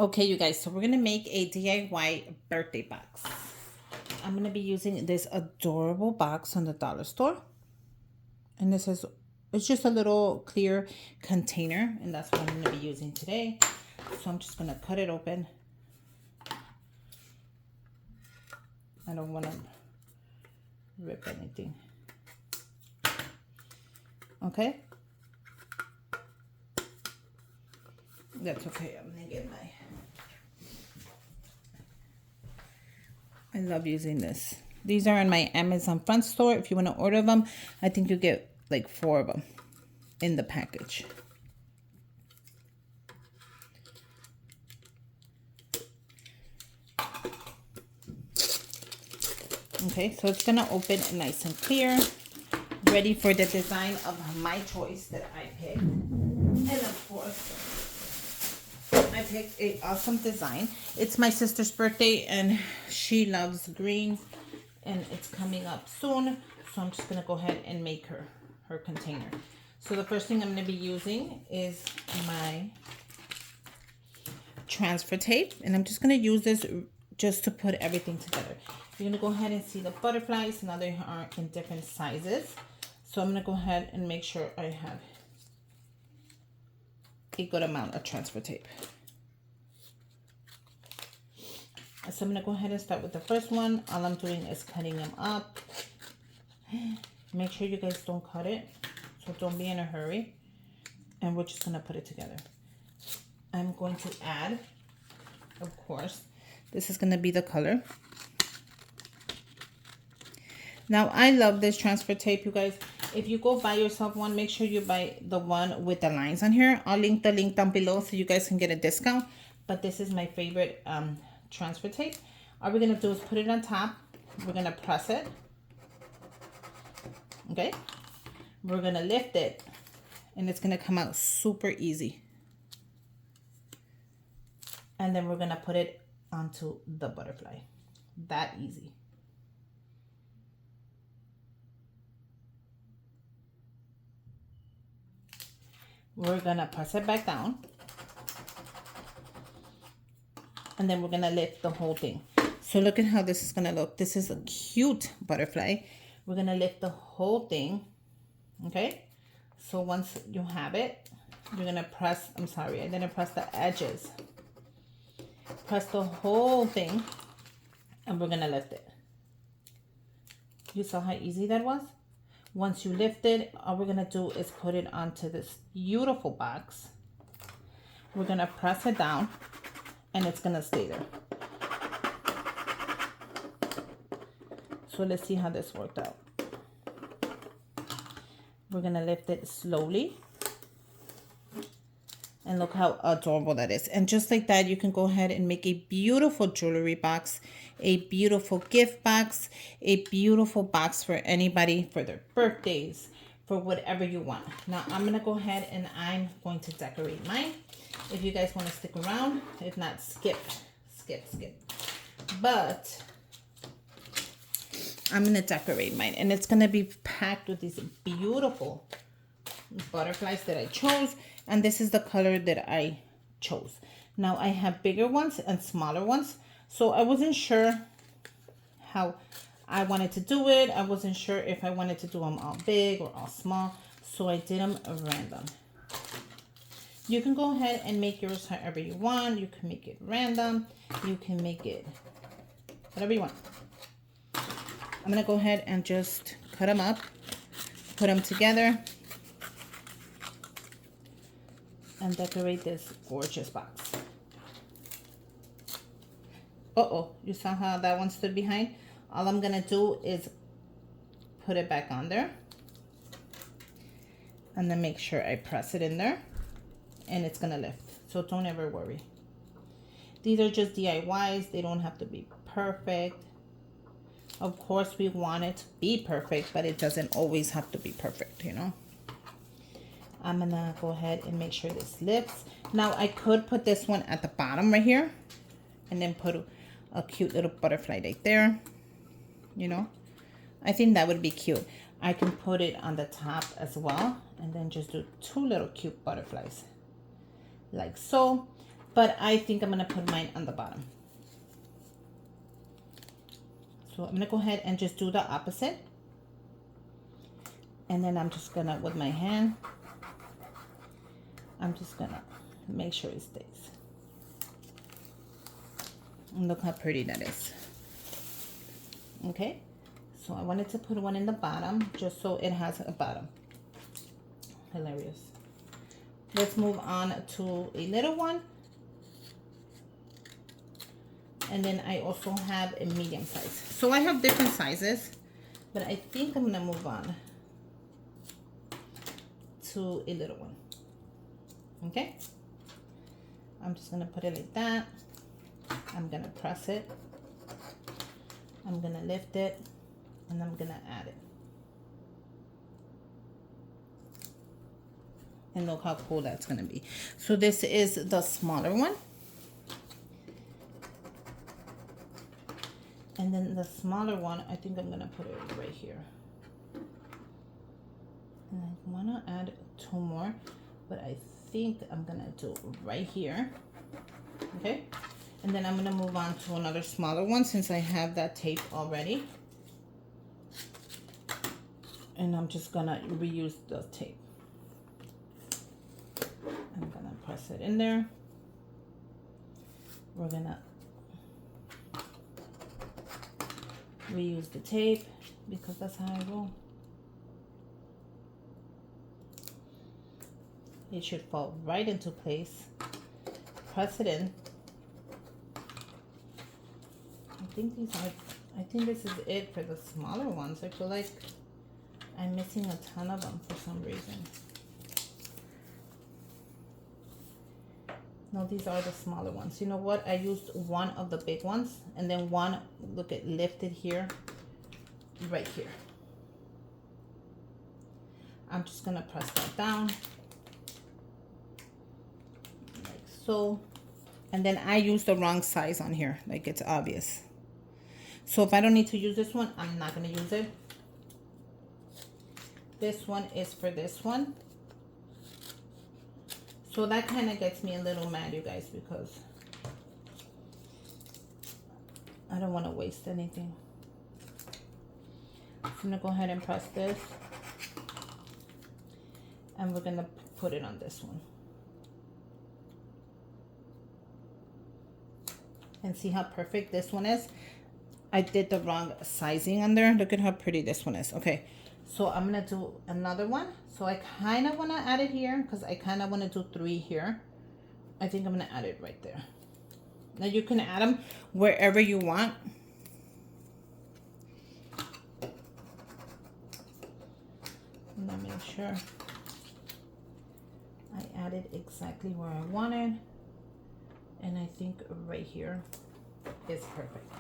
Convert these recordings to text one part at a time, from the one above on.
Okay, you guys, so we're gonna make a DIY birthday box. I'm gonna be using this adorable box on the dollar store. And this is, it's just a little clear container, and that's what I'm gonna be using today. So I'm just gonna cut it open. I don't wanna rip anything. Okay? That's okay, I'm gonna get my... I love using this. These are in my Amazon front store. If you want to order them, I think you get like 4 of them in the package. Okay, so it's gonna open nice and clear, ready for the design of my choice that I picked. And of course, I picked a awesome design. It's my sister's birthday and she loves green, and it's coming up soon. So I'm just gonna go ahead and make her container. So the first thing I'm gonna be using is my transfer tape, and I'm just gonna use this just to put everything together. You're gonna go ahead and see the butterflies. Now they are in different sizes. So I'm gonna go ahead and make sure I have a good amount of transfer tape. So I'm gonna go ahead and start with the first one. All I'm doing is cutting them up. Make sure you guys don't cut it, so don't be in a hurry. And we're just gonna put it together. I'm going to add, of course, this is gonna be the color. Now I love this transfer tape, you guys. If you go buy yourself one, make sure you buy the one with the lines on here. I'll link the link down below so you guys can get a discount. But this is my favorite transfer tape. All we're gonna do is put it on top. We're gonna press it. Okay. We're gonna lift it, and it's gonna come out super easy. And then we're gonna put it onto the butterfly. That easy. We're gonna press it back down, and then we're gonna lift the whole thing. So look at how this is gonna look. This is a cute butterfly. We're gonna lift the whole thing. Okay, so once you have it, you're gonna press, I'm sorry, I didn't press the edges. Press the whole thing, and we're gonna lift it. You saw how easy that was? Once you lift it, all we're gonna do is put it onto this beautiful box. We're gonna press it down, and it's gonna stay there. So let's see how this worked out. We're gonna lift it slowly. And look how adorable that is. And just like that, you can go ahead and make a beautiful jewelry box, a beautiful gift box, a beautiful box for anybody, for their birthdays, for whatever you want. Now I'm gonna go ahead and I'm going to decorate mine. If you guys want to stick around, if not, skip. But I'm gonna decorate mine, and it's gonna be packed with these beautiful butterflies that I chose, and this is the color that I chose. Now I have bigger ones and smaller ones, so I wasn't sure how I wanted to do it. I wasn't sure if I wanted to do them all big or all small, so I did them random. You can go ahead and make yours however you want. You can make it random, you can make it whatever you want. I'm gonna go ahead and just cut them up, put them together, and decorate this gorgeous box. You saw how that one stood behind? All I'm gonna do is put it back on there, and then make sure I press it in there, and it's gonna lift. So don't ever worry. These are just DIYs. They don't have to be perfect. Of course, we want it to be perfect, but it doesn't always have to be perfect, you know? I'm gonna go ahead and make sure this lifts. Now I could put this one at the bottom right here, and then put a cute little butterfly right there, you know? I think that would be cute. I can put it on the top as well, and then just do 2 little cute butterflies, like so. but I think I'm gonna put mine on the bottom. So I'm gonna go ahead and just do the opposite. And then I'm just gonna, with my hand, I'm just gonna make sure it stays. And look how pretty that is. Okay, so I wanted to put one in the bottom just so it has a bottom. Hilarious. Let's move on to a little one. And then I also have a medium size. So I have different sizes, but I think I'm gonna move on to a little one. Okay, I'm just gonna put it like that. I'm gonna press it, I'm gonna lift it, and I'm gonna add it. And look how cool that's gonna be. So this is the smaller one. And then the smaller one, I think I'm gonna put it right here. And I wanna add 2 more, but I think I'm gonna do right here. Okay, and then I'm gonna move on to another smaller one since I have that tape already. And I'm just gonna reuse the tape. I'm gonna press it in there. We're gonna reuse the tape because that's how I roll. It should fall right into place. Press it in. I think this is it for the smaller ones. I feel like I'm missing a ton of them for some reason. No, these are the smaller ones. You know what? I used one of the big ones and then one, look at, lifted here, right here. I'm just gonna press that down, like so. And then I used the wrong size on here, like it's obvious. So if I don't need to use this one, I'm not gonna use it. This one is for this one. So that kind of gets me a little mad, you guys, because I don't want to waste anything. So I'm going to go ahead and press this. And we're going to put it on this one. And see how perfect this one is? I did the wrong sizing on there. Look at how pretty this one is. Okay, so I'm going to do another one. So I kind of want to add it here because I kind of want to do 3 here. I think I'm going to add it right there. Now you can add them wherever you want. And I make sure I added exactly where I wanted. And I think right here is perfect.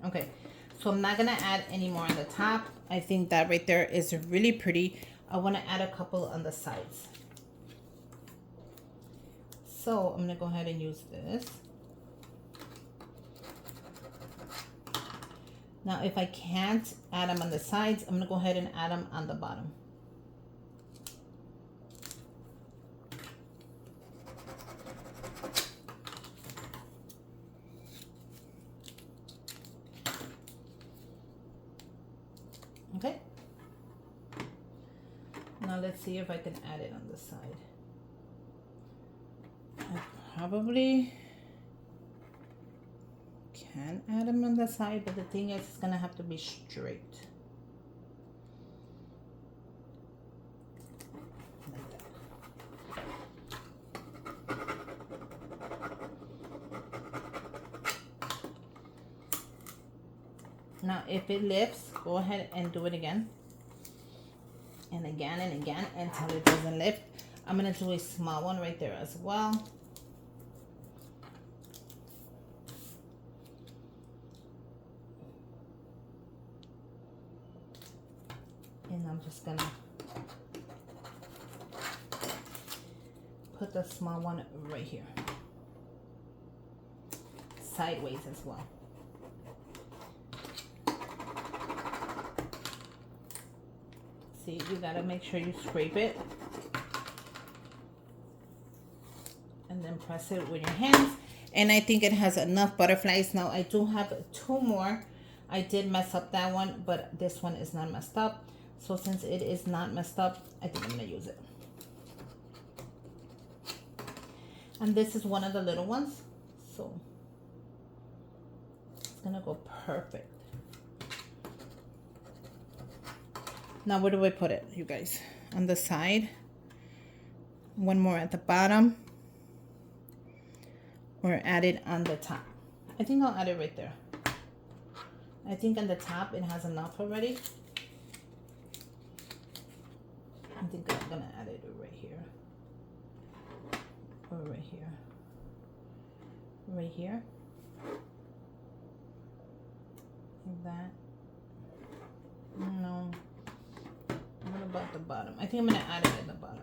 Okay. So I'm not gonna add any more on the top. I think that right there is really pretty. I wanna add a couple on the sides. So I'm gonna go ahead and use this. Now if I can't add them on the sides, I'm gonna go ahead and add them on the bottom. Okay. Now let's see if I can add it on the side. I probably can add them on the side, but the thing is it's gonna have to be straight. Like that. Now if it lifts, go ahead and do it again. And again and again until it doesn't lift. I'm gonna do a small one right there as well. And I'm just gonna put the small one right here. Sideways as well. See, you gotta make sure you scrape it. and then press it with your hands. And I think it has enough butterflies. Now I do have 2 more. I did mess up that one, but this one is not messed up. So since it is not messed up, I think I'm gonna use it. And this is one of the little ones, so it's gonna go perfect. Now where do I put it, you guys? On the side. One more at the bottom. Or add it on the top. I think I'll add it right there. I think on the top it has enough already. I think I'm gonna add it right here. Or right here. Right here. Like that. No. What about the bottom? I think I'm gonna add it at the bottom.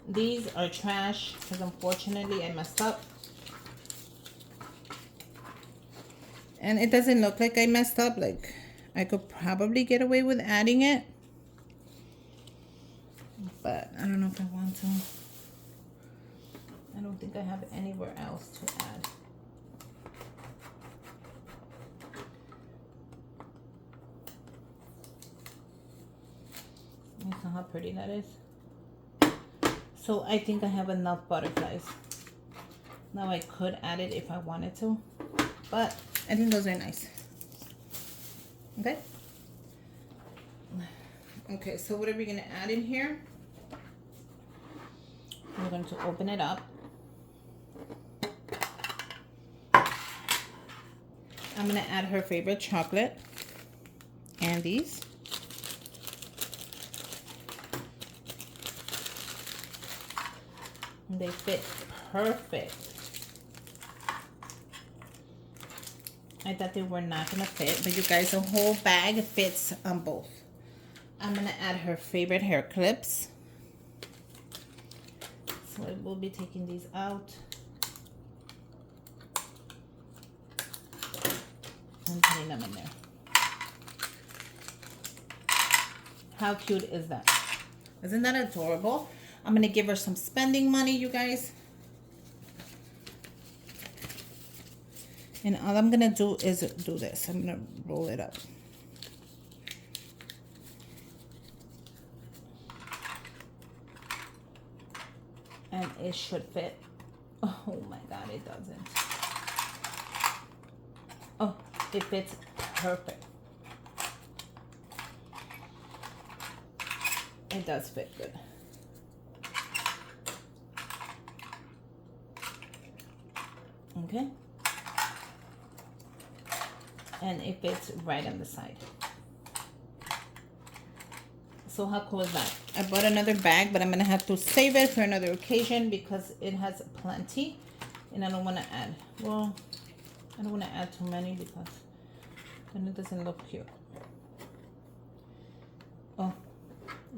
These are trash because unfortunately I messed up. And it doesn't look like I messed up. Like I could probably get away with adding it. But I don't know if I want to. I don't think I have anywhere else to add. You saw how pretty that is? So I think I have enough butterflies. Now I could add it if I wanted to, but I think those are nice. Okay. Okay, so what are we gonna add in here? We're going to open it up. I'm gonna add her favorite chocolate, Andes. They fit perfect. I thought they were not gonna fit, but you guys, the whole bag fits on both. I'm gonna add her favorite hair clips. So I will be taking these out and putting them in there. How cute is that? Isn't that adorable? I'm gonna give her some spending money, you guys. And all I'm gonna do is do this. I'm gonna roll it up. And it should fit. Oh my God, it doesn't. Oh, it fits perfect. It does fit good. Okay. And it fits right on the side. So how cool is that? I bought another bag, but I'm gonna have to save it for another occasion because it has plenty and I don't want to add. Well, I don't want to add too many because then it doesn't look cute. Oh,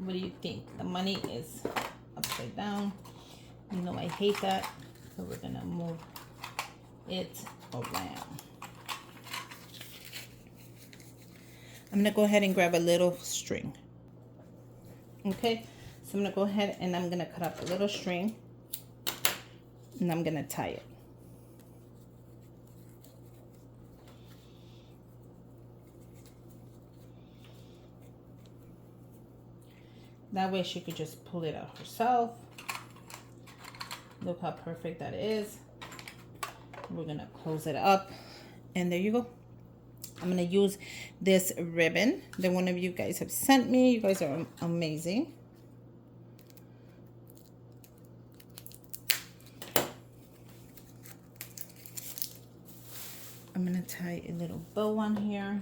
what do you think? The money is upside down. You know I hate that. So we're gonna move it around. I'm gonna go ahead and grab a little string. Okay, so I'm gonna go ahead and I'm gonna cut up a little string and I'm gonna tie it. That way she could just pull it out herself. Look how perfect that is. We're gonna close it up and there you go. I'm gonna use this ribbon that one of you guys have sent me. You guys are amazing. I'm gonna tie a little bow on here.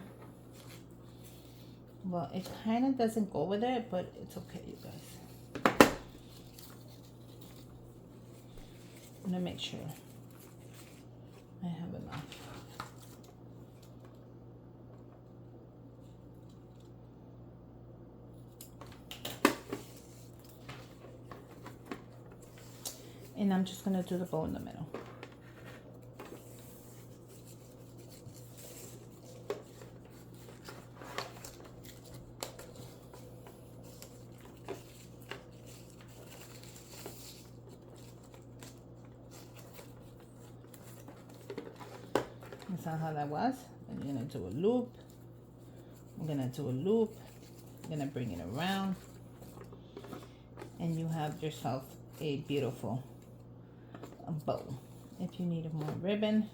Well, it kind of doesn't go with it, but it's okay, you guys. I'm gonna make sure I have enough. And I'm just gonna do the bow in the middle. saw how that was. And you're gonna do a loop. I'm gonna do a loop. I'm gonna bring it around. And you have yourself a beautiful bow. If you need more ribbon,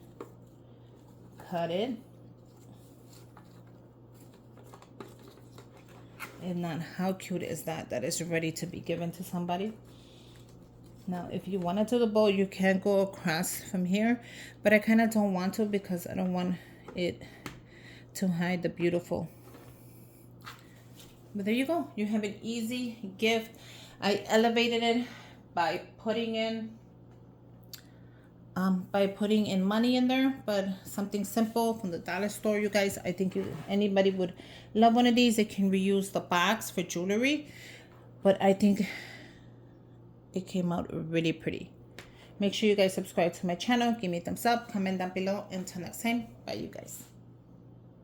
cut it. And not, how cute is that? That is ready to be given to somebody. Now, if you want to do the bow, you can go across from here, but I kind of don't want to because I don't want it to hide the beautiful. But there you go. You have an easy gift. I elevated it by putting in money in there, but something simple from the dollar store, you guys. I think anybody would love one of these. They can reuse the box for jewelry, but I think it came out really pretty. Make sure you guys subscribe to my channel, give me a thumbs up, comment down below. Until next time, bye you guys.